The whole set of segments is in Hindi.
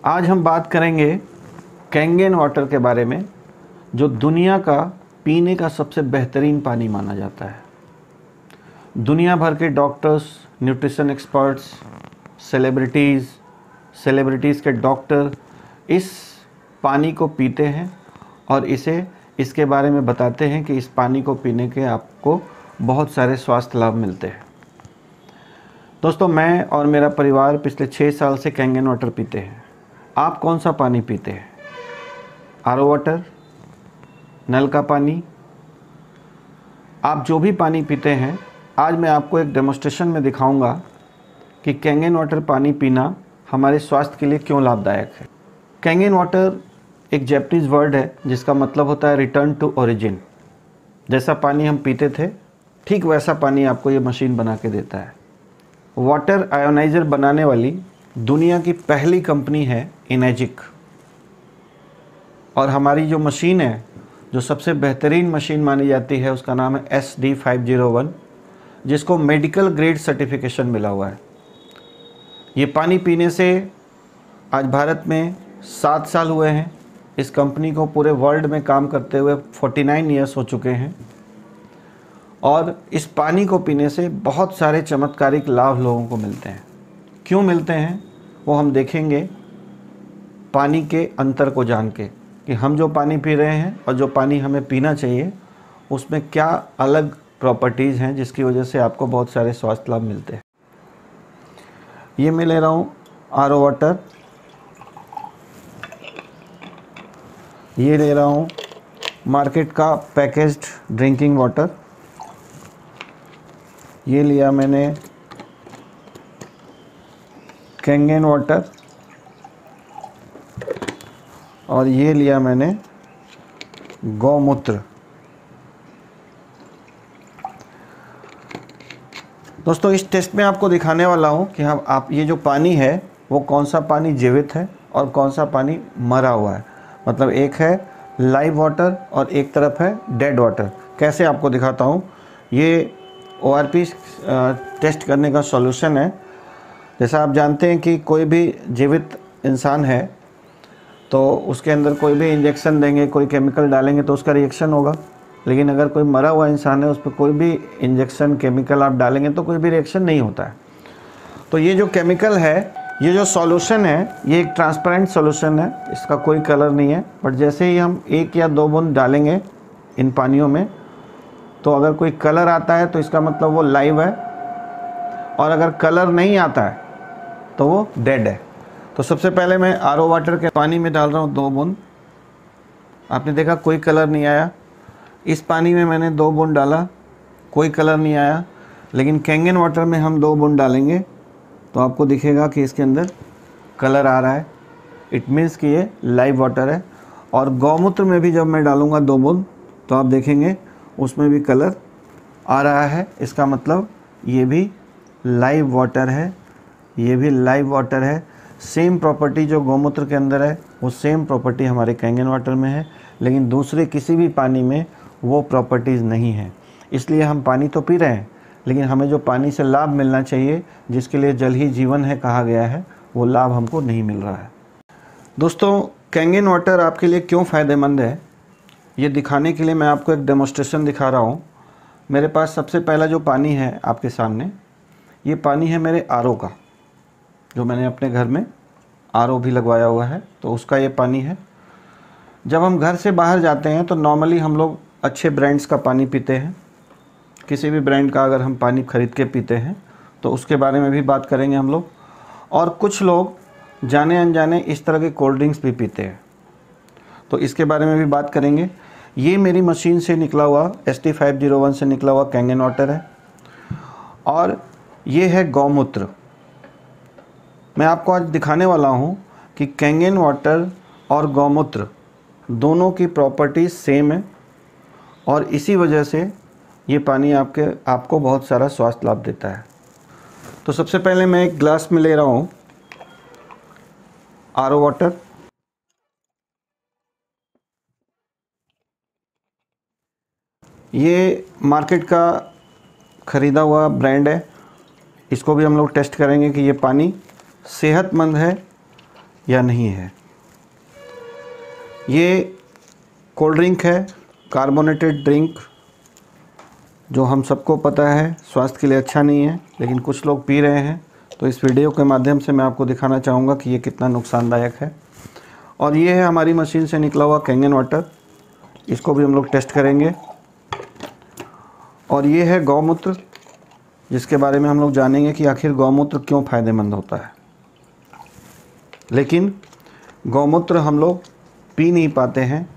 आज हम बात करेंगे कैंगन वाटर के बारे में, जो दुनिया का पीने का सबसे बेहतरीन पानी माना जाता है। दुनिया भर के डॉक्टर्स, न्यूट्रिशन एक्सपर्ट्स, सेलिब्रिटीज़ के डॉक्टर इस पानी को पीते हैं और इसके बारे में बताते हैं कि इस पानी को पीने के आपको बहुत सारे स्वास्थ्य लाभ मिलते हैं। दोस्तों, मैं और मेरा परिवार पिछले 6 साल से कैंगन वाटर पीते हैं। आप कौन सा पानी पीते हैं? आरओ वाटर, नल का पानी? आप जो भी पानी पीते हैं, आज मैं आपको एक डेमोस्ट्रेशन में दिखाऊंगा कि कैंगन वाटर पानी पीना हमारे स्वास्थ्य के लिए क्यों लाभदायक है। कैंगन वाटर एक जैपनीज़ वर्ड है जिसका मतलब होता है रिटर्न टू ओरिजिन। जैसा पानी हम पीते थे, ठीक वैसा पानी आपको ये मशीन बना के देता है। वाटर आयोनाइज़र बनाने वाली दुनिया की पहली कंपनी है इनेजिक, और हमारी जो मशीन है, जो सबसे बेहतरीन मशीन मानी जाती है, उसका नाम है SD501, जिसको मेडिकल ग्रेड सर्टिफिकेशन मिला हुआ है। ये पानी पीने से आज भारत में 7 साल हुए हैं। इस कंपनी को पूरे वर्ल्ड में काम करते हुए 49 ईयर्स हो चुके हैं, और इस पानी को पीने से बहुत सारे चमत्कारिक लाभ लोगों को मिलते हैं। क्यों मिलते हैं वो हम देखेंगे पानी के अंतर को जान के, कि हम जो पानी पी रहे हैं और जो पानी हमें पीना चाहिए उसमें क्या अलग प्रॉपर्टीज़ हैं जिसकी वजह से आपको बहुत सारे स्वास्थ्य लाभ मिलते हैं। ये मैं ले रहा हूँ आरओ वाटर, ये ले रहा हूँ मार्केट का पैकेज्ड ड्रिंकिंग वाटर, ये लिया मैंने कैंगन वाटर, और ये लिया मैंने गौमूत्र। दोस्तों, इस टेस्ट में आपको दिखाने वाला हूँ कि आप ये जो पानी है वो कौन सा पानी जीवित है और कौन सा पानी मरा हुआ है। मतलब एक है लाइव वाटर और एक तरफ है डेड वाटर। कैसे आपको दिखाता हूँ। ये ORP टेस्ट करने का सॉल्यूशन है। जैसा आप जानते हैं कि कोई भी जीवित इंसान है तो उसके अंदर कोई भी इंजेक्शन देंगे, कोई केमिकल डालेंगे तो उसका रिएक्शन होगा। लेकिन अगर कोई मरा हुआ इंसान है, उस पर कोई भी इंजेक्शन, केमिकल आप डालेंगे तो कोई भी रिएक्शन नहीं होता है। तो ये जो केमिकल है, ये जो सॉल्यूशन है, ये एक ट्रांसपेरेंट सॉल्यूशन है, इसका कोई कलर नहीं है। बट जैसे ही हम 1 या 2 बूंद डालेंगे इन पानियों में, तो अगर कोई कलर आता है तो इसका मतलब वो लाइव है, और अगर कलर नहीं आता है तो वो डेड है। तो सबसे पहले मैं आरओ वाटर के पानी में डाल रहा हूँ 2 बूंद। आपने देखा कोई कलर नहीं आया। इस पानी में मैंने 2 बूंद डाला, कोई कलर नहीं आया। लेकिन कैंगन वाटर में हम 2 बूंद डालेंगे तो आपको दिखेगा कि इसके अंदर कलर आ रहा है। इट मीन्स कि ये लाइव वाटर है। और गौमूत्र में भी जब मैं डालूँगा 2 बूंद तो आप देखेंगे उसमें भी कलर आ रहा है। इसका मतलब ये भी लाइव वाटर है, ये भी लाइव वाटर है। सेम प्रॉपर्टी जो गौमूत्र के अंदर है वो सेम प्रॉपर्टी हमारे कैंगन वाटर में है, लेकिन दूसरे किसी भी पानी में वो प्रॉपर्टीज़ नहीं है। इसलिए हम पानी तो पी रहे हैं, लेकिन हमें जो पानी से लाभ मिलना चाहिए, जिसके लिए जल ही जीवन है कहा गया है, वो लाभ हमको नहीं मिल रहा है। दोस्तों, कैंगन वाटर आपके लिए क्यों फ़ायदेमंद है, ये दिखाने के लिए मैं आपको एक डेमोस्ट्रेशन दिखा रहा हूँ। मेरे पास सबसे पहला जो पानी है आपके सामने, ये पानी है मेरे आरओ का, जो मैंने अपने घर में आरओ भी लगवाया हुआ है, तो उसका ये पानी है। जब हम घर से बाहर जाते हैं तो नॉर्मली हम लोग अच्छे ब्रांड्स का पानी पीते हैं। किसी भी ब्रांड का अगर हम पानी ख़रीद के पीते हैं तो उसके बारे में भी बात करेंगे हम लोग। और कुछ लोग जाने अनजाने इस तरह के कोल्ड ड्रिंक्स भी पीते हैं, तो इसके बारे में भी बात करेंगे। ये मेरी मशीन से निकला हुआ SD501 से निकला हुआ कैंगन वाटर है, और ये है गौमूत्र। मैं आपको आज दिखाने वाला हूँ कि कैंगन वाटर और गौमूत्र दोनों की प्रॉपर्टीज़ सेम है, और इसी वजह से ये पानी आपको बहुत सारा स्वास्थ्य लाभ देता है। तो सबसे पहले मैं एक ग्लास में ले रहा हूँ आरओ वाटर। ये मार्केट का ख़रीदा हुआ ब्रांड है। इसको भी हम लोग टेस्ट करेंगे कि ये पानी सेहतमंद है या नहीं है। ये कोल्ड ड्रिंक है, कार्बोनेटेड ड्रिंक, जो हम सबको पता है स्वास्थ्य के लिए अच्छा नहीं है, लेकिन कुछ लोग पी रहे हैं। तो इस वीडियो के माध्यम से मैं आपको दिखाना चाहूँगा कि ये कितना नुकसानदायक है। और ये है हमारी मशीन से निकला हुआ कैंगन वाटर, इसको भी हम लोग टेस्ट करेंगे। और ये है गौमूत्र, जिसके बारे में हम लोग जानेंगे कि आखिर गौमूत्र क्यों फ़ायदेमंद होता है। लेकिन गौमूत्र हम लोग पी नहीं पाते हैं,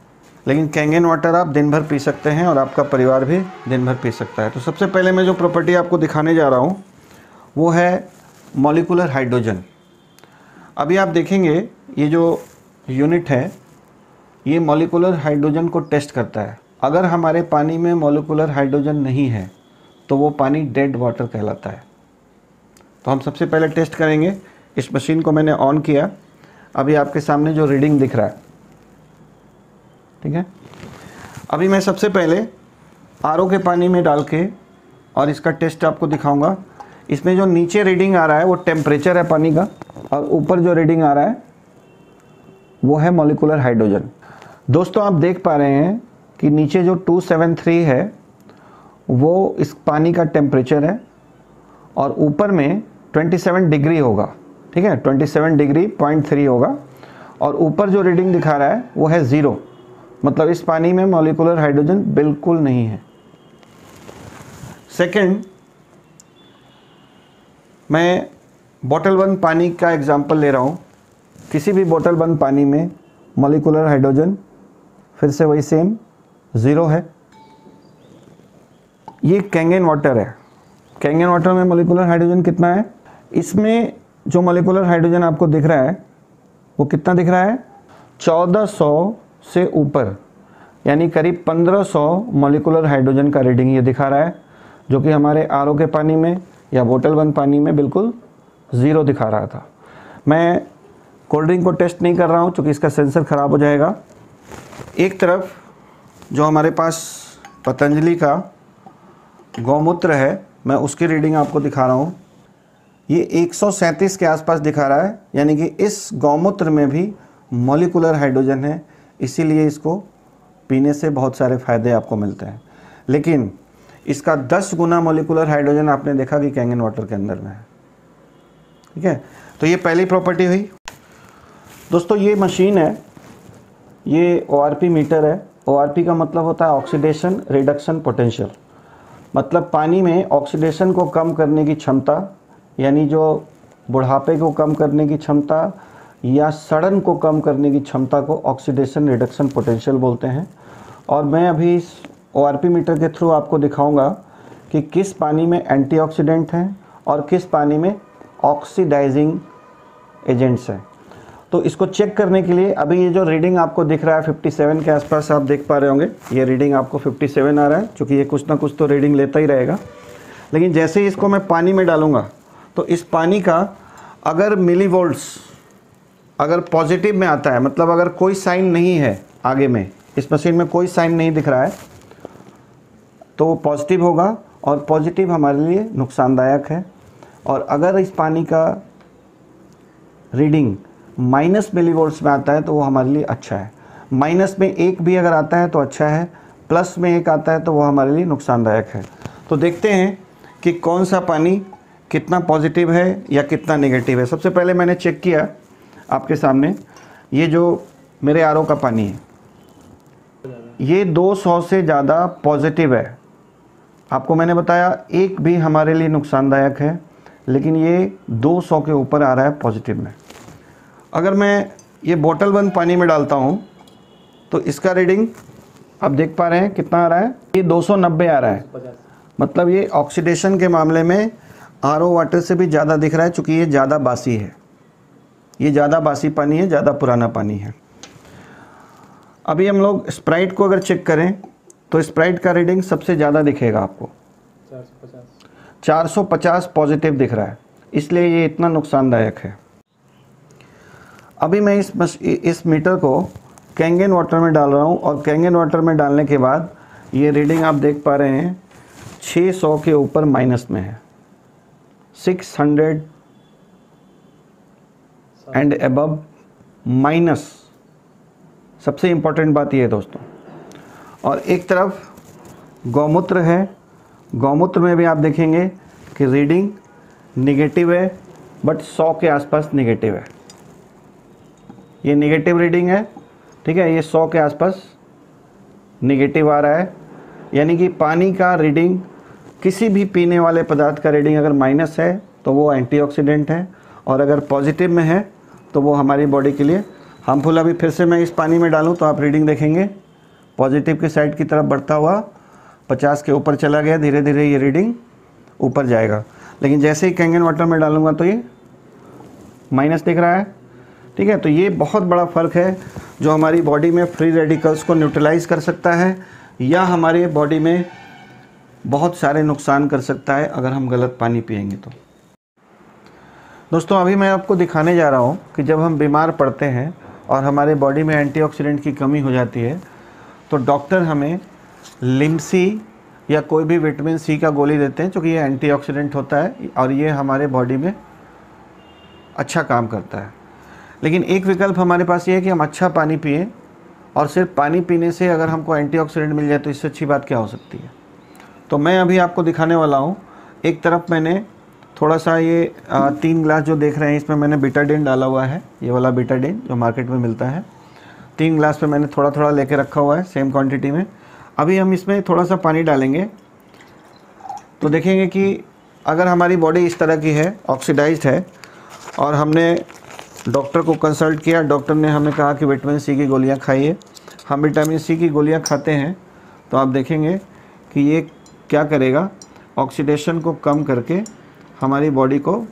लेकिन कैंगन वाटर आप दिन भर पी सकते हैं और आपका परिवार भी दिन भर पी सकता है। तो सबसे पहले मैं जो प्रॉपर्टी आपको दिखाने जा रहा हूँ वो है मॉलिक्यूलर हाइड्रोजन। अभी आप देखेंगे ये जो यूनिट है ये मॉलिक्यूलर हाइड्रोजन को टेस्ट करता है। अगर हमारे पानी में मॉलिक्यूलर हाइड्रोजन नहीं है तो वो पानी डेड वाटर कहलाता है। तो हम सबसे पहले टेस्ट करेंगे। इस मशीन को मैंने ऑन किया, अभी आपके सामने जो रीडिंग दिख रहा है, ठीक है। अभी मैं सबसे पहले आरओ के पानी में डाल के और इसका टेस्ट आपको दिखाऊंगा। इसमें जो नीचे रीडिंग आ रहा है वो टेम्परेचर है पानी का, और ऊपर जो रीडिंग आ रहा है वो है मॉलिक्यूलर हाइड्रोजन। दोस्तों आप देख पा रहे हैं कि नीचे जो 273 है वो इस पानी का टेम्परेचर है, और ऊपर में 27 डिग्री होगा, ठीक है, 27 डिग्री 0.3 होगा। और ऊपर जो रीडिंग दिखा रहा है वो है 0, मतलब इस पानी में मॉलिक्यूलर हाइड्रोजन बिल्कुल नहीं है। सेकंड, मैं बोतल बंद पानी का एग्जांपल ले रहा हूँ। किसी भी बोतल बंद पानी में मॉलिक्यूलर हाइड्रोजन फिर से वही सेम 0 है। ये कैंगन वाटर है। कैंगन वाटर में मॉलिक्यूलर हाइड्रोजन कितना है? इसमें जो मॉलिक्यूलर हाइड्रोजन आपको दिख रहा है वो कितना दिख रहा है? 1400 से ऊपर, यानी करीब 1500 मॉलिक्यूलर हाइड्रोजन का रीडिंग ये दिखा रहा है, जो कि हमारे आरओ के पानी में या बोतल बंद पानी में बिल्कुल 0 दिखा रहा था। मैं कोल्ड ड्रिंक को टेस्ट नहीं कर रहा हूँ क्योंकि इसका सेंसर ख़राब हो जाएगा। एक तरफ जो हमारे पास पतंजलि का गौमूत्र है, मैं उसकी रीडिंग आपको दिखा रहा हूँ। ये 137 के आसपास दिखा रहा है, यानी कि इस गौमूत्र में भी मॉलिक्यूलर हाइड्रोजन है, इसीलिए इसको पीने से बहुत सारे फ़ायदे आपको मिलते हैं। लेकिन इसका 10 गुना मॉलिक्यूलर हाइड्रोजन आपने देखा कि कैंगन वाटर के अंदर में है, ठीक है। तो ये पहली प्रॉपर्टी हुई। दोस्तों ये मशीन है, ये ORP मीटर है। ORP का मतलब होता है ऑक्सीडेशन रिडक्शन पोटेंशियल, मतलब पानी में ऑक्सीडेशन को कम करने की क्षमता, यानी जो बुढ़ापे को कम करने की क्षमता या सड़न को कम करने की क्षमता को ऑक्सीडेशन रिडक्शन पोटेंशियल बोलते हैं। और मैं अभी इस ORP मीटर के थ्रू आपको दिखाऊंगा कि किस पानी में एंटीऑक्सीडेंट हैं और किस पानी में ऑक्सीडाइजिंग एजेंट्स हैं। तो इसको चेक करने के लिए अभी ये जो रीडिंग आपको दिख रहा है 57 के आसपास आप देख पा रहे होंगे, ये रीडिंग आपको 57 आ रहा है, क्योंकि ये कुछ ना कुछ तो रीडिंग लेता ही रहेगा। लेकिन जैसे ही इसको मैं पानी में डालूंगा तो इस पानी का अगर मिलीवोल्ट्स अगर पॉजिटिव में आता है, मतलब अगर कोई साइन नहीं है आगे में, इस मशीन में कोई साइन नहीं दिख रहा है, तो वो पॉजिटिव होगा, और पॉजिटिव हमारे लिए नुकसानदायक है। और अगर इस पानी का रीडिंग माइनस मिलीवोल्ट्स में आता है तो वो हमारे लिए अच्छा है। माइनस में 1 भी अगर आता है तो अच्छा है, प्लस में 1 आता है तो वो हमारे लिए नुकसानदायक है। तो देखते हैं कि कौन सा पानी कितना पॉजिटिव है या कितना नेगेटिव है। सबसे पहले मैंने चेक किया आपके सामने, ये जो मेरे आरओ का पानी है ये 200 से ज़्यादा पॉजिटिव है। आपको मैंने बताया 1 भी हमारे लिए नुकसानदायक है, लेकिन ये 200 के ऊपर आ रहा है पॉजिटिव में। अगर मैं ये बोतल बंद पानी में डालता हूँ तो इसका रीडिंग आप देख पा रहे हैं कितना आ रहा है, ये 290 आ रहा है। मतलब ये ऑक्सीडेशन के मामले में आरओ वाटर से भी ज़्यादा दिख रहा है, चूँकि ये ज़्यादा बासी है, ये ज़्यादा बासी पानी है, ज़्यादा पुराना पानी है। अभी हम लोग स्प्राइट को अगर चेक करें तो स्प्राइट का रीडिंग सबसे ज़्यादा दिखेगा आपको, 450 पॉजिटिव दिख रहा है, इसलिए ये इतना नुकसानदायक है। अभी मैं इस मीटर को कैंगन वाटर में डाल रहा हूँ, और कैंगन वाटर में डालने के बाद ये रीडिंग आप देख पा रहे हैं 600 के ऊपर माइनस में है, 600 एंड अबव माइनस, सबसे इम्पॉर्टेंट बात ये है दोस्तों। और एक तरफ गौमूत्र है, गौमूत्र में भी आप देखेंगे कि रीडिंग निगेटिव है, बट 100 के आसपास निगेटिव है। ये निगेटिव रीडिंग है, ठीक है, ये 100 के आसपास निगेटिव आ रहा है। यानी कि पानी का रीडिंग, किसी भी पीने वाले पदार्थ का रीडिंग अगर माइनस है तो वो एंटीऑक्सीडेंट है, और अगर पॉजिटिव में है तो वो हमारी बॉडी के लिए हार्मफुल। अभी फिर से मैं इस पानी में डालूं तो आप रीडिंग देखेंगे पॉजिटिव की साइड की तरफ बढ़ता हुआ 50 के ऊपर चला गया, धीरे धीरे ये रीडिंग ऊपर जाएगा। लेकिन जैसे ही कैंगन वाटर में डालूंगा तो ये माइनस दिख रहा है, ठीक है। तो ये बहुत बड़ा फ़र्क है जो हमारी बॉडी में फ्री रेडिकल्स को न्यूट्रलाइज कर सकता है या हमारे बॉडी में बहुत सारे नुकसान कर सकता है अगर हम गलत पानी पिएंगे तो। दोस्तों अभी मैं आपको दिखाने जा रहा हूँ कि जब हम बीमार पड़ते हैं और हमारे बॉडी में एंटीऑक्सीडेंट की कमी हो जाती है तो डॉक्टर हमें लिमसी या कोई भी विटामिन सी का गोली देते हैं, क्योंकि ये एंटीऑक्सीडेंट होता है और ये हमारे बॉडी में अच्छा काम करता है। लेकिन एक विकल्प हमारे पास ये है कि हम अच्छा पानी पिएं, और सिर्फ पानी पीने से अगर हमको एंटीऑक्सीडेंट मिल जाए तो इससे अच्छी बात क्या हो सकती है। तो मैं अभी आपको दिखाने वाला हूँ। एक तरफ मैंने थोड़ा सा ये 3 ग्लास जो देख रहे हैं इसमें मैंने बीटाडीन डाला हुआ है, ये वाला बीटाडीन जो मार्केट में मिलता है। 3 ग्लास पे मैंने थोड़ा थोड़ा लेके रखा हुआ है सेम क्वांटिटी में। अभी हम इसमें थोड़ा सा पानी डालेंगे तो देखेंगे कि अगर हमारी बॉडी इस तरह की है, ऑक्सीडाइज्ड है, और हमने डॉक्टर को कंसल्ट किया, डॉक्टर ने हमें कहा कि विटामिन सी की गोलियां खाइए। हम विटामिन सी की गोलियां खाते हैं तो आप देखेंगे कि ये क्या करेगा, ऑक्सीडेशन को कम करके हमारी बॉडी को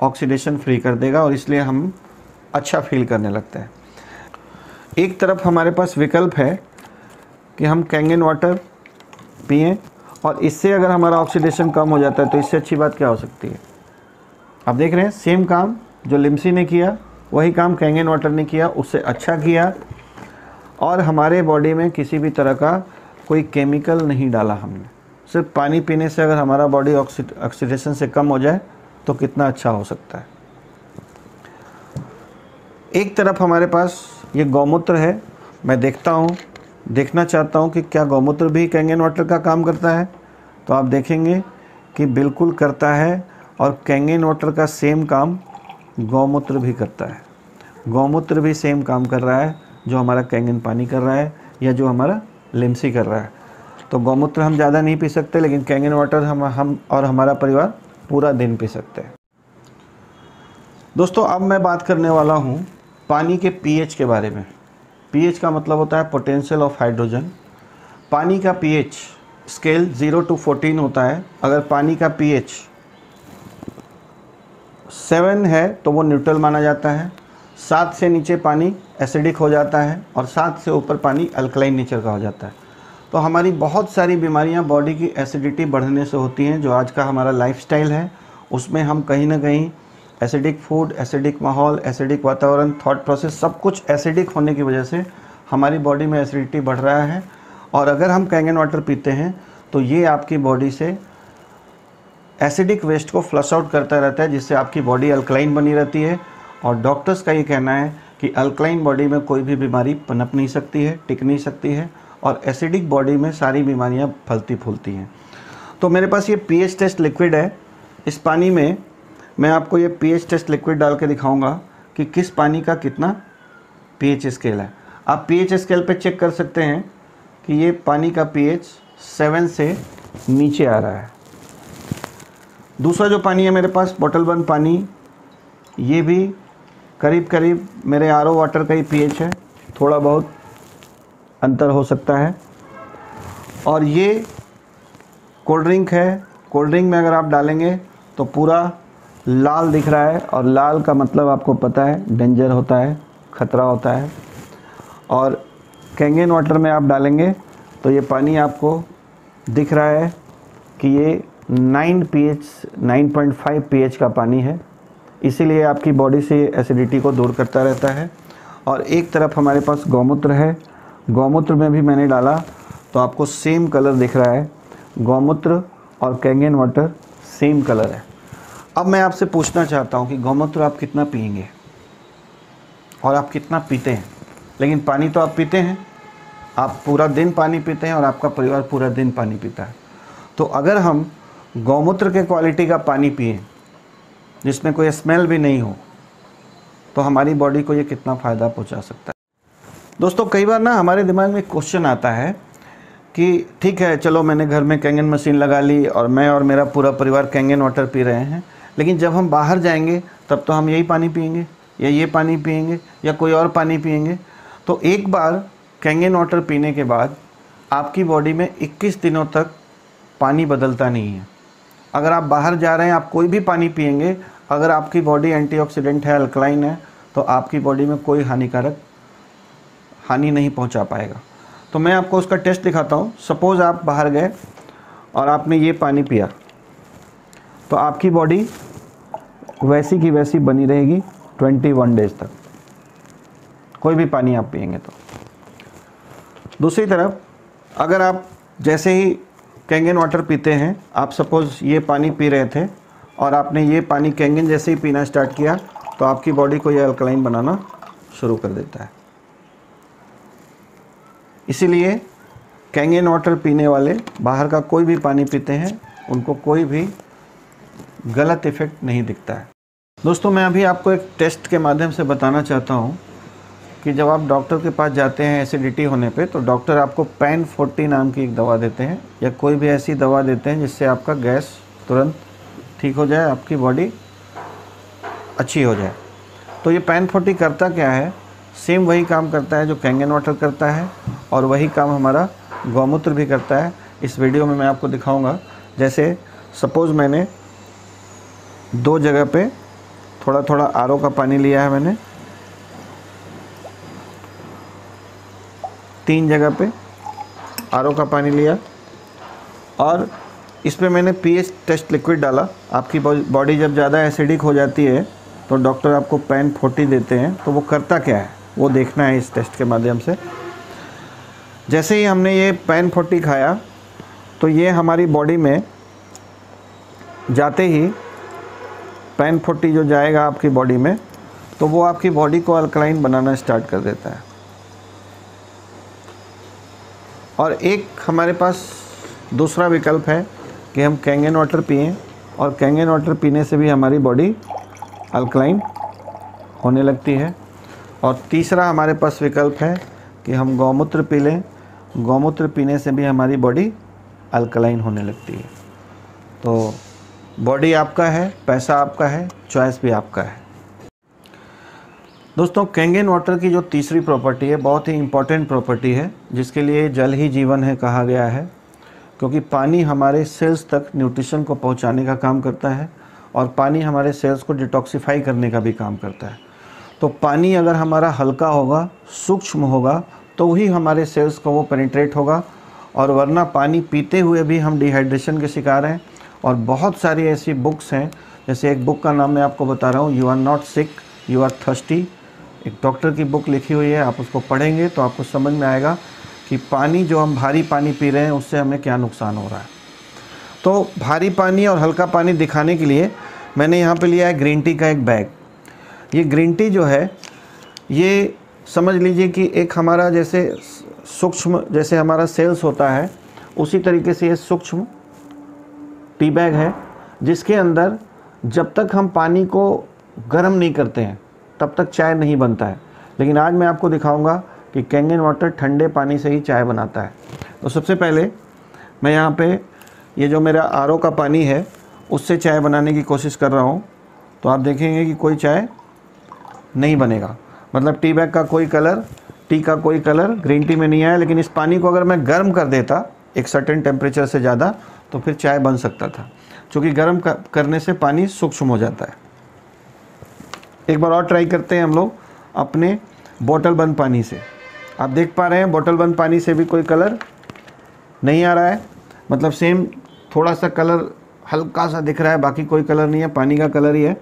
ऑक्सीडेशन फ्री कर देगा, और इसलिए हम अच्छा फील करने लगते हैं। एक तरफ हमारे पास विकल्प है कि हम कैंगन वाटर पिएं, और इससे अगर हमारा ऑक्सीडेशन कम हो जाता है तो इससे अच्छी बात क्या हो सकती है। आप देख रहे हैं सेम काम जो लिमसी ने किया वही काम कैंगन वाटर ने किया, उससे अच्छा किया, और हमारे बॉडी में किसी भी तरह का कोई केमिकल नहीं डाला हमने। सिर्फ पानी पीने से अगर हमारा बॉडी ऑक्सीडेशन से कम हो जाए तो कितना अच्छा हो सकता है। एक तरफ हमारे पास ये गौमूत्र है, मैं देखना चाहता हूँ कि क्या गौमूत्र भी कैंगन वाटर का काम करता है। तो आप देखेंगे कि बिल्कुल करता है, और कैंगन वाटर का सेम काम गौमूत्र भी करता है। गौमूत्र भी सेम काम कर रहा है जो हमारा कैंगन पानी कर रहा है या जो हमारा लिमसी कर रहा है। तो गौमूत्र हम ज़्यादा नहीं पी सकते, लेकिन कैंगन वाटर हम और हमारा परिवार पूरा दिन पी सकते हैं। दोस्तों अब मैं बात करने वाला हूँ पानी के पीएच के बारे में। पीएच का मतलब होता है पोटेंशियल ऑफ हाइड्रोजन। पानी का पीएच स्केल 0 to 14 होता है। अगर पानी का पीएच 7 है तो वो न्यूट्रल माना जाता है, 7 से नीचे पानी एसिडिक हो जाता है, और 7 से ऊपर पानी अल्कलाइन नेचर का हो जाता है। तो हमारी बहुत सारी बीमारियां बॉडी की एसिडिटी बढ़ने से होती हैं। जो आज का हमारा लाइफस्टाइल है उसमें हम कहीं ना कहीं एसिडिक फूड, एसिडिक माहौल, एसिडिक वातावरण, थॉट प्रोसेस, सब कुछ एसिडिक होने की वजह से हमारी बॉडी में एसिडिटी बढ़ रहा है। और अगर हम कैंगन वाटर पीते हैं तो ये आपकी बॉडी से एसिडिक वेस्ट को फ्लश आउट करता रहता है, जिससे आपकी बॉडी अल्कलाइन बनी रहती है। और डॉक्टर्स का ये कहना है कि अल्कलाइन बॉडी में कोई भी बीमारी पनप नहीं सकती है, टिक नहीं सकती है, और एसिडिक बॉडी में सारी बीमारियां फलती फूलती हैं। तो मेरे पास ये पीएच टेस्ट लिक्विड है। इस पानी में मैं आपको ये पीएच टेस्ट लिक्विड डाल के दिखाऊंगा कि किस पानी का कितना पीएच स्केल है। आप पीएच स्केल पे चेक कर सकते हैं कि ये पानी का पीएच 7 से नीचे आ रहा है। दूसरा जो पानी है मेरे पास बॉटल बंद पानी, ये भी करीब करीब मेरे आरओ वाटर का ही पीएच है, थोड़ा बहुत अंतर हो सकता है। और ये कोल्ड ड्रिंक है। कोल्ड ड्रिंक में अगर आप डालेंगे तो पूरा लाल दिख रहा है, और लाल का मतलब आपको पता है डेंजर होता है, ख़तरा होता है। और कैंगन वाटर में आप डालेंगे तो ये पानी आपको दिख रहा है कि ये 9.5 pH का पानी है, इसीलिए आपकी बॉडी से एसिडिटी को दूर करता रहता है। और एक तरफ हमारे पास गौमूत्र है। गौमूत्र में भी मैंने डाला तो आपको सेम कलर दिख रहा है। गौमूत्र और कैंगन वाटर सेम कलर है। अब मैं आपसे पूछना चाहता हूँ कि गौमूत्र आप कितना पिएंगे। और आप कितना पीते हैं, लेकिन पानी तो आप पीते हैं, आप पूरा दिन पानी पीते हैं और आपका परिवार पूरा दिन पानी पीता है। तो अगर हम गौमूत्र के क्वालिटी का पानी पिएं जिसमें कोई स्मेल भी नहीं हो, तो हमारी बॉडी को ये कितना फ़ायदा पहुंचा सकता है। दोस्तों, कई बार ना हमारे दिमाग में क्वेश्चन आता है कि ठीक है, चलो मैंने घर में कैंगन मशीन लगा ली और मैं और मेरा पूरा परिवार कैंगन वाटर पी रहे हैं, लेकिन जब हम बाहर जाएंगे तब तो हम यही पानी पिएंगे या ये पानी पिएंगे या कोई और पानी पिएंगे। तो एक बार कैंगन वाटर पीने के बाद आपकी बॉडी में 21 दिनों तक पानी बदलता नहीं है। अगर आप बाहर जा रहे हैं, आप कोई भी पानी पिएंगे, अगर आपकी बॉडी एंटीऑक्सीडेंट है, अल्कलाइन है, तो आपकी बॉडी में कोई हानि नहीं पहुंचा पाएगा। तो मैं आपको उसका टेस्ट दिखाता हूं। सपोज़ आप बाहर गए और आपने ये पानी पिया, तो आपकी बॉडी वैसी की वैसी बनी रहेगी 21 डेज़ तक, कोई भी पानी आप पिएंगे तो। दूसरी तरफ अगर आप जैसे ही कैंगन वाटर पीते हैं, आप सपोज़ ये पानी पी रहे थे और आपने ये पानी कैंगन जैसे ही पीना स्टार्ट किया, तो आपकी बॉडी को ये अल्कलाइन बनाना शुरू कर देता है। इसीलिए कैंगन वाटर पीने वाले बाहर का कोई भी पानी पीते हैं, उनको कोई भी गलत इफ़ेक्ट नहीं दिखता है। दोस्तों, मैं अभी आपको एक टेस्ट के माध्यम से बताना चाहता हूँ कि जब आप डॉक्टर के पास जाते हैं एसिडिटी होने पे, तो डॉक्टर आपको पैन 40 नाम की एक दवा देते हैं या कोई भी ऐसी दवा देते हैं जिससे आपका गैस तुरंत ठीक हो जाए, आपकी बॉडी अच्छी हो जाए। तो ये पैन 40 करता क्या है? सेम वही काम करता है जो कैंगन वाटर करता है और वही काम हमारा गौमूत्र भी करता है। इस वीडियो में मैं आपको दिखाऊंगा। जैसे सपोज़ मैंने 2 जगह पे थोड़ा थोड़ा आरओ का पानी लिया है, मैंने 3 जगह पे आरओ का पानी लिया और इस पे मैंने पीएच टेस्ट लिक्विड डाला। आपकी बॉडी जब ज़्यादा एसिडिक हो जाती है तो डॉक्टर आपको पैन 40 देते हैं। तो वो करता क्या है वो देखना है इस टेस्ट के माध्यम से। जैसे ही हमने ये पैन 40 खाया, तो ये हमारी बॉडी में जाते ही पैन 40 जो जाएगा आपकी बॉडी में, तो वो आपकी बॉडी को अल्कलाइन बनाना स्टार्ट कर देता है। और एक हमारे पास दूसरा विकल्प है कि हम कैंगन वाटर पिएं और कैंगन वाटर पीने से भी हमारी बॉडी अल्कलाइन होने लगती है। और तीसरा हमारे पास विकल्प है कि हम गौमूत्र पी लें, गौमूत्र पीने से भी हमारी बॉडी अल्कलाइन होने लगती है। तो बॉडी आपका है, पैसा आपका है, चॉइस भी आपका है। दोस्तों, कैंगन वाटर की जो तीसरी प्रॉपर्टी है बहुत ही इम्पॉर्टेंट प्रॉपर्टी है, जिसके लिए जल ही जीवन है कहा गया है, क्योंकि पानी हमारे सेल्स तक न्यूट्रिशन को पहुंचाने का काम करता है और पानी हमारे सेल्स को डिटॉक्सिफाई करने का भी काम करता है। तो पानी अगर हमारा हल्का होगा, सूक्ष्म होगा, तो ही हमारे सेल्स को वो पेनिट्रेट होगा, और वरना पानी पीते हुए भी हम डिहाइड्रेशन के शिकार हैं। और बहुत सारी ऐसी बुक्स हैं, जैसे एक बुक का नाम मैं आपको बता रहा हूँ, you are not sick, you are thirsty. एक डॉक्टर की बुक लिखी हुई है, आप उसको पढ़ेंगे तो आपको समझ में आएगा कि पानी जो हम भारी पानी पी रहे हैं उससे हमें क्या नुकसान हो रहा है। तो भारी पानी और हल्का पानी दिखाने के लिए मैंने यहाँ पे लिया है ग्रीन टी का एक बैग। ये ग्रीन टी जो है, ये समझ लीजिए कि एक हमारा जैसे सूक्ष्म, जैसे हमारा सेल्स होता है, उसी तरीके से ये सूक्ष्म टी बैग है, जिसके अंदर जब तक हम पानी को गर्म नहीं करते हैं तब तक चाय नहीं बनता है। लेकिन आज मैं आपको दिखाऊंगा कि कैंगन वाटर ठंडे पानी से ही चाय बनाता है। तो सबसे पहले मैं यहाँ पे ये जो मेरा आरओ का पानी है उससे चाय बनाने की कोशिश कर रहा हूँ। तो आप देखेंगे कि कोई चाय नहीं बनेगा, मतलब टी बैग का कोई कलर, टी का कोई कलर ग्रीन टी में नहीं आया। लेकिन इस पानी को अगर मैं गर्म कर देता एक सर्टेन टेम्परेचर से ज़्यादा, तो फिर चाय बन सकता था, क्योंकि गर्म करने से पानी सूक्ष्म हो जाता है। एक बार और ट्राई करते हैं हम लोग अपने बोतल बंद पानी से। आप देख पा रहे हैं बोतल बंद पानी से भी कोई कलर नहीं आ रहा है, मतलब सेम थोड़ा सा कलर हल्का सा दिख रहा है, बाकी कोई कलर नहीं है, पानी का कलर ही है।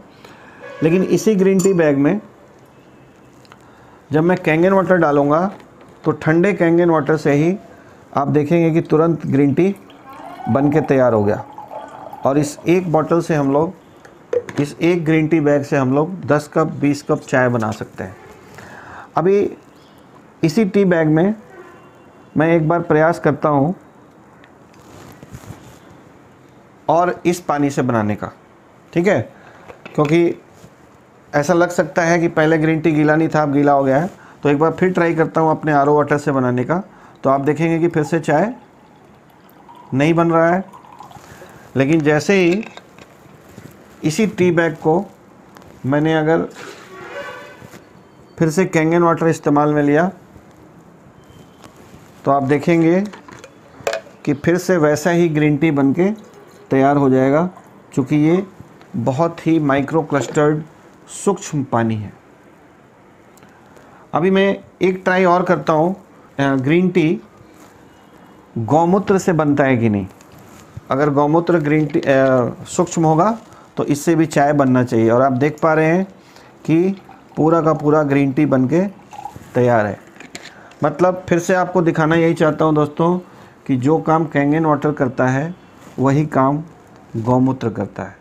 लेकिन इसी ग्रीन टी बैग में जब मैं कैंगन वाटर डालूँगा तो ठंडे कैंगन वाटर से ही आप देखेंगे कि तुरंत ग्रीन टी बन के तैयार हो गया। और इस एक बॉटल से हम लोग, इस एक ग्रीन टी बैग से हम लोग 10 कप 20 कप चाय बना सकते हैं। अभी इसी टी बैग में मैं एक बार प्रयास करता हूँ और इस पानी से बनाने का, ठीक है, क्योंकि ऐसा लग सकता है कि पहले ग्रीन टी गीला नहीं था, अब गीला हो गया है। तो एक बार फिर ट्राई करता हूँ अपने आरओ वाटर से बनाने का, तो आप देखेंगे कि फिर से चाय नहीं बन रहा है। लेकिन जैसे ही इसी टी बैग को मैंने अगर फिर से कैंगन वाटर इस्तेमाल में लिया, तो आप देखेंगे कि फिर से वैसा ही ग्रीन टी बनके तैयार हो जाएगा, क्योंकि ये बहुत ही माइक्रो क्लस्टर्ड सूक्ष्म पानी है। अभी मैं एक ट्राई और करता हूँ, ग्रीन टी गौमूत्र से बनता है कि नहीं। अगर गौमूत्र ग्रीन टी सूक्ष्म होगा तो इससे भी चाय बनना चाहिए। और आप देख पा रहे हैं कि पूरा का पूरा ग्रीन टी बनके तैयार है। मतलब फिर से आपको दिखाना यही चाहता हूँ दोस्तों कि जो काम कैंगन वाटर करता है वही काम गौमूत्र करता है।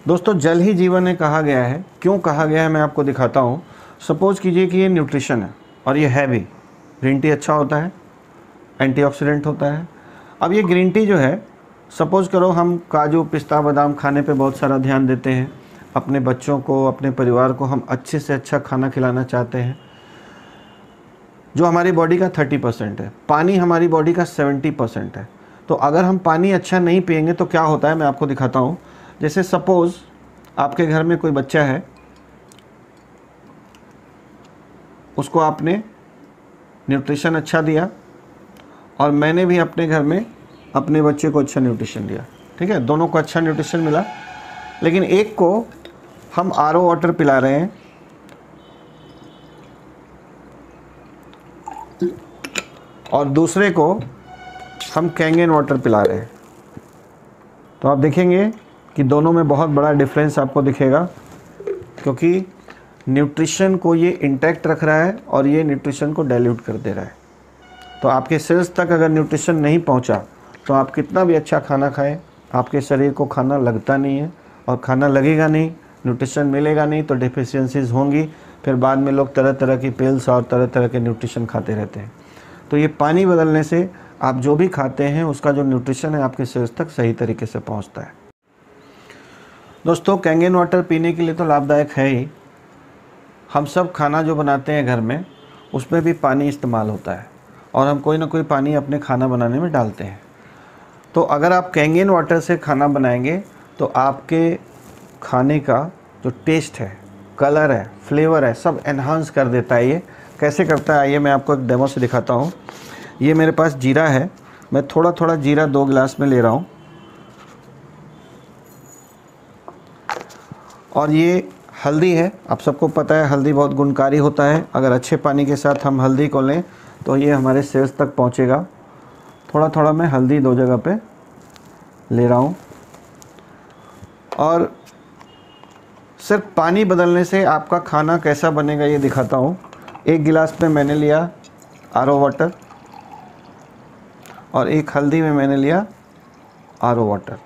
दोस्तों, जल ही जीवन है कहा गया है। क्यों कहा गया है मैं आपको दिखाता हूँ। सपोज़ कीजिए कि ये न्यूट्रिशन है और ये है भी, ग्रीन टी अच्छा होता है, एंटीऑक्सीडेंट होता है। अब ये ग्रीन टी जो है, सपोज़ करो हम काजू पिस्ता बादाम खाने पे बहुत सारा ध्यान देते हैं, अपने बच्चों को अपने परिवार को हम अच्छे से अच्छा खाना खिलाना चाहते हैं, जो हमारी बॉडी का 30% है, पानी हमारी बॉडी का 70% है। तो अगर हम पानी अच्छा नहीं पिएंगे तो क्या होता है मैं आपको दिखाता हूँ। जैसे सपोज़ आपके घर में कोई बच्चा है, उसको आपने न्यूट्रिशन अच्छा दिया और मैंने भी अपने घर में अपने बच्चे को अच्छा न्यूट्रिशन दिया, ठीक है, दोनों को अच्छा न्यूट्रिशन मिला। लेकिन एक को हम आरओ वाटर पिला रहे हैं और दूसरे को हम कैंगन वाटर पिला रहे हैं, तो आप देखेंगे कि दोनों में बहुत बड़ा डिफरेंस आपको दिखेगा, क्योंकि न्यूट्रिशन को ये इंटैक्ट रख रहा है और ये न्यूट्रिशन को डाइल्यूट कर दे रहा है। तो आपके सेल्स तक अगर न्यूट्रिशन नहीं पहुंचा तो आप कितना भी अच्छा खाना खाएं, आपके शरीर को खाना लगता नहीं है, और खाना लगेगा नहीं, न्यूट्रिशन मिलेगा नहीं, तो डिफिशियंसीज होंगी। फिर बाद में लोग तरह तरह की पिल्स और तरह तरह के न्यूट्रिशन खाते रहते हैं। तो ये पानी बदलने से आप जो भी खाते हैं उसका जो न्यूट्रिशन है आपके सेल्स तक सही तरीके से पहुंचता है। दोस्तों, कैंगन वाटर पीने के लिए तो लाभदायक है ही। हम सब खाना जो बनाते हैं घर में उसमें भी पानी इस्तेमाल होता है और हम कोई ना कोई पानी अपने खाना बनाने में डालते हैं। तो अगर आप कैंगन वाटर से खाना बनाएंगे तो आपके खाने का जो टेस्ट है, कलर है, फ्लेवर है, सब एनहांस कर देता है। ये कैसे करता है आइए मैं आपको एक डेमो से दिखाता हूँ। ये मेरे पास जीरा है, मैं थोड़ा थोड़ा जीरा 2 गिलास में ले रहा हूँ, और ये हल्दी है। आप सबको पता है हल्दी बहुत गुणकारी होता है। अगर अच्छे पानी के साथ हम हल्दी को लें तो ये हमारे सेल्स तक पहुँचेगा। थोड़ा थोड़ा मैं हल्दी 2 जगह पे ले रहा हूँ, और सिर्फ पानी बदलने से आपका खाना कैसा बनेगा ये दिखाता हूँ। 1 गिलास में मैंने लिया आरओ वाटर और 1 हल्दी में मैंने लिया आरओ वाटर।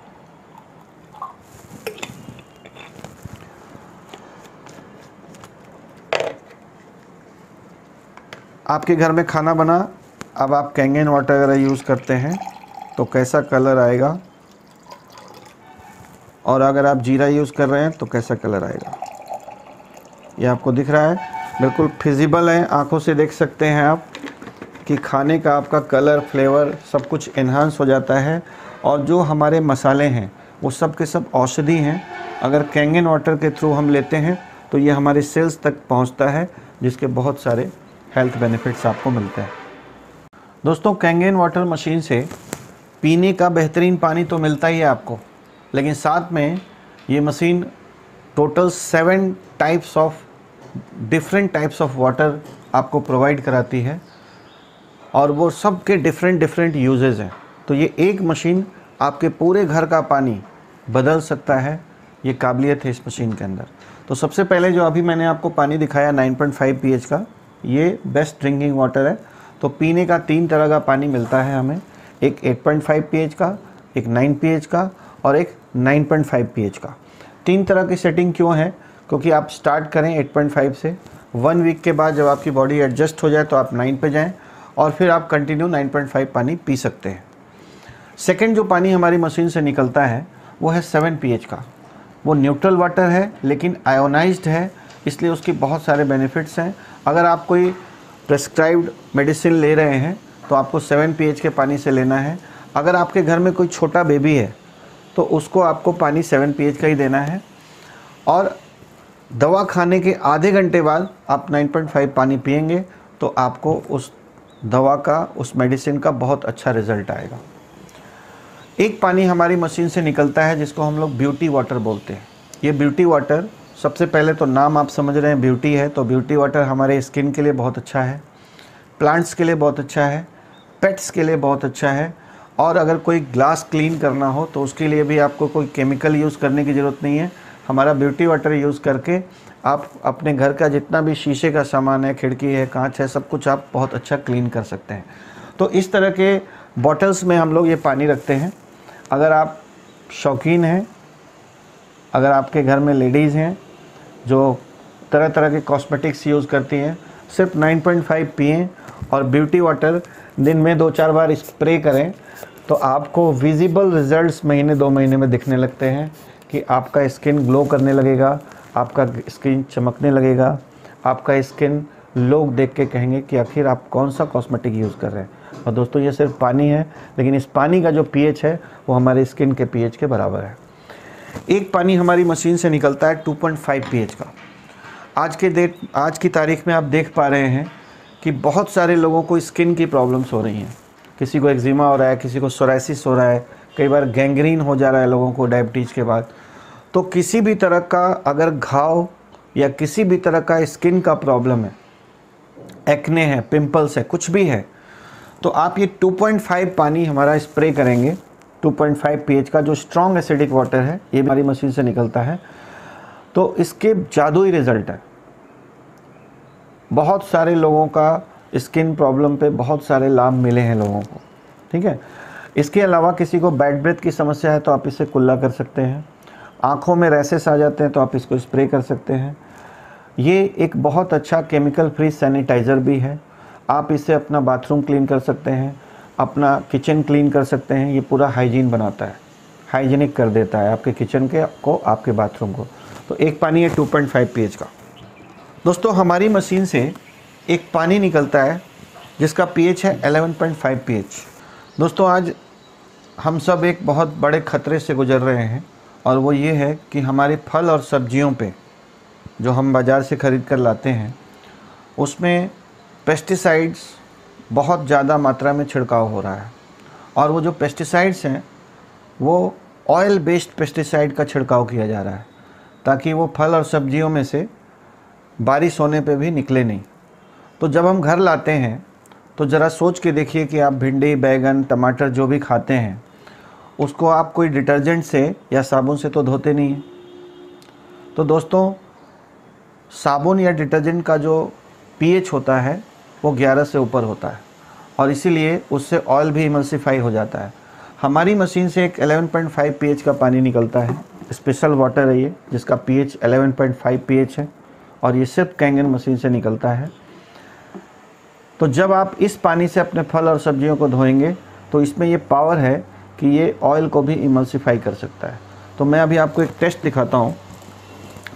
आपके घर में खाना बना, अब आप कैंगन वाटर अगर यूज़ करते हैं तो कैसा कलर आएगा, और अगर आप जीरा यूज़ कर रहे हैं तो कैसा कलर आएगा, ये आपको दिख रहा है। बिल्कुल फिजिबल है, आंखों से देख सकते हैं आप कि खाने का आपका कलर, फ्लेवर सब कुछ एनहांस हो जाता है। और जो हमारे मसाले हैं वो सब के सब औषधि हैं। अगर कैंगन वाटर के थ्रू हम लेते हैं तो ये हमारे सेल्स तक पहुंचता है, जिसके बहुत सारे हेल्थ बेनिफिट्स आपको मिलते हैं। दोस्तों, कैंगन वाटर मशीन से पीने का बेहतरीन पानी तो मिलता ही है आपको, लेकिन साथ में ये machine total 7 types of different types of water आपको प्रोवाइड कराती है, और वो सब के डिफरेंट यूजेस हैं। तो ये एक मशीन आपके पूरे घर का पानी बदल सकता है, ये काबिलियत है इस मशीन के अंदर। तो सबसे पहले जो अभी मैंने आपको पानी दिखाया 9.5 pH का, ये बेस्ट ड्रिंकिंग वाटर है। तो पीने का 3 तरह का पानी मिलता है हमें, एक 8.5 pH का, एक 9 pH का और एक 9.5 pH का। 3 तरह की सेटिंग क्यों है? क्योंकि आप स्टार्ट करें 8.5 से 1 वीक के बाद जब आपकी बॉडी एडजस्ट हो जाए तो आप 9 पे जाएं और फिर आप कंटिन्यू 9.5 पानी पी सकते हैं। सेकंड जो पानी हमारी मशीन से निकलता है वो है 7 pH का। वो न्यूट्रल वाटर है लेकिन आयोनाइज्ड है, इसलिए उसके बहुत सारे बेनिफिट्स हैं। अगर आप कोई प्रेस्क्राइब्ड मेडिसिन ले रहे हैं तो आपको 7 pH के पानी से लेना है। अगर आपके घर में कोई छोटा बेबी है तो उसको आपको पानी 7 pH का ही देना है, और दवा खाने के आधे घंटे बाद आप 9.5 पानी पिएंगे तो आपको उस दवा का, उस मेडिसिन का बहुत अच्छा रिज़ल्ट आएगा। एक पानी हमारी मशीन से निकलता है जिसको हम लोग ब्यूटी वाटर बोलते हैं। ये ब्यूटी वाटर, सबसे पहले तो नाम आप समझ रहे हैं ब्यूटी है, तो ब्यूटी वाटर हमारे स्किन के लिए बहुत अच्छा है, प्लांट्स के लिए बहुत अच्छा है, पेट्स के लिए बहुत अच्छा है। और अगर कोई ग्लास क्लीन करना हो तो उसके लिए भी आपको कोई केमिकल यूज़ करने की ज़रूरत नहीं है। हमारा ब्यूटी वाटर यूज़ करके आप अपने घर का जितना भी शीशे का सामान है, खिड़की है, कांच है, सब कुछ आप बहुत अच्छा क्लीन कर सकते हैं। तो इस तरह के बॉटल्स में हम लोग ये पानी रखते हैं। अगर आप शौकीन हैं, अगर आपके घर में लेडीज़ हैं जो तरह तरह के कॉस्मेटिक्स यूज़ करती हैं, सिर्फ 9.5 पिएँ और ब्यूटी वाटर दिन में 2-4 बार स्प्रे करें तो आपको विजिबल रिजल्ट्स महीने 2 महीने में दिखने लगते हैं कि आपका स्किन ग्लो करने लगेगा, आपका स्किन चमकने लगेगा, आपका स्किन लोग देख के कहेंगे कि आखिर आप कौन सा कॉस्मेटिक यूज़ कर रहे हैं। और दोस्तों ये सिर्फ पानी है, लेकिन इस पानी का जो pH है वो हमारे स्किन के pH के बराबर है। एक पानी हमारी मशीन से निकलता है 2.5 pH का। आज की तारीख में आप देख पा रहे हैं कि बहुत सारे लोगों को स्किन की प्रॉब्लम्स हो रही हैं। किसी को एक्जिमा हो रहा है, किसी को सोराइसिस हो रहा है, कई बार गैंग्रीन हो जा रहा है लोगों को डायबिटीज़ के बाद। तो किसी भी तरह का अगर घाव या किसी भी तरह का स्किन का प्रॉब्लम है, एक्ने है, पिंपल्स है, कुछ भी है, तो आप ये 2.5 पानी हमारा स्प्रे करेंगे। 2.5 pH का जो स्ट्रॉन्ग एसिडिक वाटर है, ये हमारी मशीन से निकलता है, तो इसके जादुई रिज़ल्ट है। बहुत सारे लोगों का स्किन प्रॉब्लम पे बहुत सारे लाभ मिले हैं लोगों को, ठीक है। इसके अलावा किसी को बैड ब्रेथ की समस्या है तो आप इसे कुल्ला कर सकते हैं। आँखों में रैशेस आ जाते हैं तो आप इसको स्प्रे कर सकते हैं। ये एक बहुत अच्छा केमिकल फ्री सैनिटाइज़र भी है। आप इससे अपना बाथरूम क्लीन कर सकते हैं, अपना किचन क्लीन कर सकते हैं। ये पूरा हाइजीन बनाता है, हाइजीनिक कर देता है आपके किचन के को, आपके बाथरूम को। तो एक पानी है 2.5 pH का। दोस्तों हमारी मशीन से एक पानी निकलता है जिसका pH है 11.5 pH। दोस्तों आज हम सब एक बहुत बड़े ख़तरे से गुज़र रहे हैं, और वो ये है कि हमारे फल और सब्जियों पे जो हम बाज़ार से ख़रीद कर लाते हैं उसमें पेस्टिसाइड्स बहुत ज़्यादा मात्रा में छिड़काव हो रहा है। और वो जो पेस्टिसाइड्स हैं वो ऑयल बेस्ड पेस्टिसाइड का छिड़काव किया जा रहा है ताकि वो फल और सब्जियों में से बारिश होने पे भी निकले नहीं। तो जब हम घर लाते हैं तो ज़रा सोच के देखिए कि आप भिंडी, बैगन, टमाटर जो भी खाते हैं उसको आप कोई डिटर्जेंट से या साबुन से तो धोते नहीं हैं। तो दोस्तों साबुन या डिटर्जेंट का जो pH होता है वो 11 से ऊपर होता है, और इसीलिए उससे ऑयल भी इमल्सिफाई हो जाता है। हमारी मशीन से एक 11.5 pH का पानी निकलता है, स्पेशल वाटर है ये, जिसका pH 11.5 pH है, और ये सिर्फ कैंगन मशीन से निकलता है। तो जब आप इस पानी से अपने फल और सब्जियों को धोएंगे तो इसमें ये पावर है कि ये ऑयल को भी इमल्सिफाई कर सकता है। तो मैं अभी आपको एक टेस्ट दिखाता हूँ।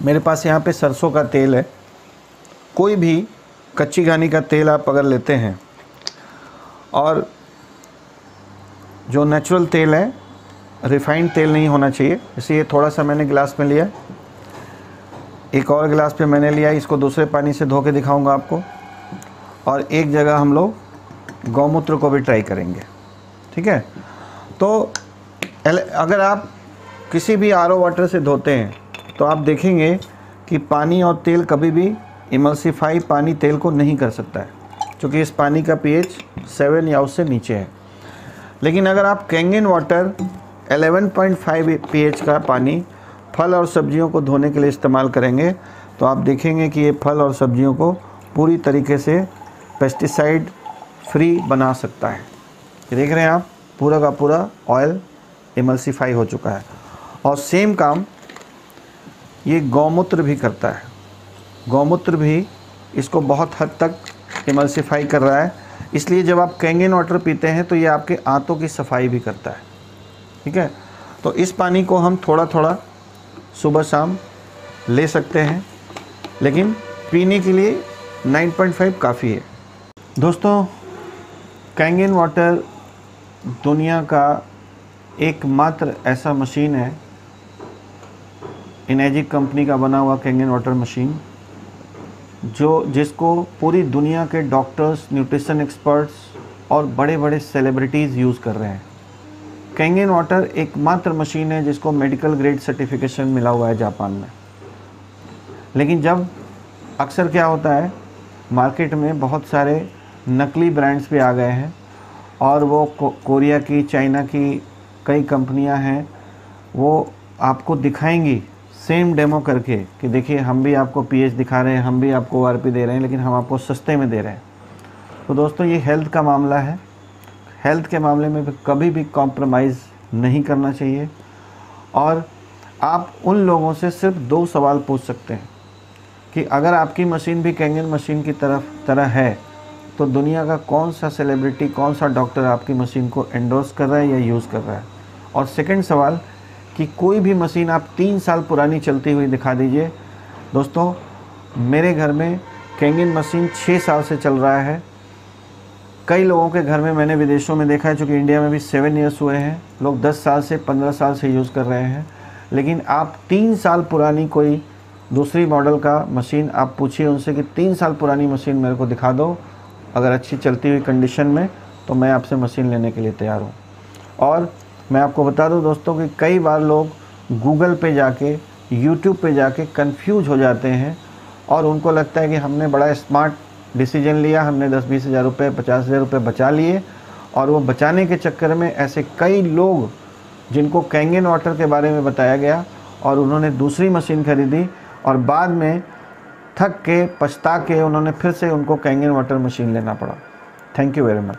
मेरे पास यहाँ पे सरसों का तेल है। कोई भी कच्ची घानी का तेल आप अगर लेते हैं, और जो नेचुरल तेल है, रिफाइंड तेल नहीं होना चाहिए, इसलिए थोड़ा सा मैंने गिलास में लिया, एक और गिलास पे मैंने लिया। इसको दूसरे पानी से धो के दिखाऊंगा आपको। और एक जगह हम लोग गौमूत्र को भी ट्राई करेंगे, ठीक है। तो अगर आप किसी भी RO वाटर से धोते हैं तो आप देखेंगे कि पानी और तेल कभी भी इमल्सिफाई पानी तेल को नहीं कर सकता है, क्योंकि इस पानी का pH 7 या उससे नीचे है। लेकिन अगर आप कैंगन वाटर 11.5 pH का पानी फल और सब्जियों को धोने के लिए इस्तेमाल करेंगे तो आप देखेंगे कि ये फल और सब्जियों को पूरी तरीके से पेस्टिसाइड फ्री बना सकता है। देख रहे हैं आप, पूरा का पूरा ऑयल इमल्सिफाई हो चुका है। और सेम काम ये गौमूत्र भी करता है। गौमूत्र भी इसको बहुत हद तक इमल्सिफाई कर रहा है। इसलिए जब आप कैंगन वाटर पीते हैं तो ये आपके आंतों की सफाई भी करता है। ठीक है, तो इस पानी को हम थोड़ा थोड़ा सुबह शाम ले सकते हैं, लेकिन पीने के लिए 9.5 काफ़ी है। दोस्तों, कैंगन वाटर दुनिया का एकमात्र ऐसा मशीन है, इनेजिक कंपनी का बना हुआ कैंगन वाटर मशीन, जिसको पूरी दुनिया के डॉक्टर्स, न्यूट्रिशन एक्सपर्ट्स और बड़े बड़े सेलिब्रिटीज़ यूज़ कर रहे हैं। कैंगन वाटर एकमात्र मशीन है जिसको मेडिकल ग्रेड सर्टिफिकेशन मिला हुआ है जापान में। लेकिन जब अक्सर क्या होता है, मार्केट में बहुत सारे नकली ब्रांड्स भी आ गए हैं और वो कोरिया की, चाइना की कई कंपनियां हैं, वो आपको दिखाएंगी सेम डेमो करके कि देखिए हम भी आपको पीएच दिखा रहे हैं, हम भी आपको ओआरपी दे रहे हैं, लेकिन हम आपको सस्ते में दे रहे हैं। तो दोस्तों, ये हेल्थ का मामला है। हेल्थ के मामले में कभी भी कॉम्प्रोमाइज़ नहीं करना चाहिए। और आप उन लोगों से सिर्फ 2 सवाल पूछ सकते हैं कि अगर आपकी मशीन भी कैंगन मशीन की तरह है तो दुनिया का कौन सा सेलिब्रिटी, कौन सा डॉक्टर आपकी मशीन को एंडोर्स कर रहा है या यूज़ कर रहा है। और सेकंड सवाल कि कोई भी मशीन आप 3 साल पुरानी चलती हुई दिखा दीजिए। दोस्तों, मेरे घर में कैंगन मशीन 6 साल से चल रहा है। कई लोगों के घर में मैंने विदेशों में देखा है, चूँकि इंडिया में भी 7 ईयर्स हुए हैं, लोग 10 साल से 15 साल से यूज़ कर रहे हैं। लेकिन आप 3 साल पुरानी कोई दूसरी मॉडल का मशीन आप पूछिए उनसे कि 3 साल पुरानी मशीन मेरे को दिखा दो, अगर अच्छी चलती हुई कंडीशन में, तो मैं आपसे मशीन लेने के लिए तैयार हूँ। और मैं आपको बता दूं दोस्तों कि कई बार लोग गूगल पे जाके, यूट्यूब पे जाके कंफ्यूज हो जाते हैं और उनको लगता है कि हमने बड़ा स्मार्ट डिसीजन लिया, हमने 10-20 हज़ार रुपये, 50 हज़ार रुपये बचा लिए, और वो बचाने के चक्कर में ऐसे कई लोग जिनको कैंगन वाटर के बारे में बताया गया और उन्होंने दूसरी मशीन खरीदी और बाद में थक के, पछता के उन्होंने फिर से उनको कैंगन वाटर मशीन लेना पड़ा। Thank you very much.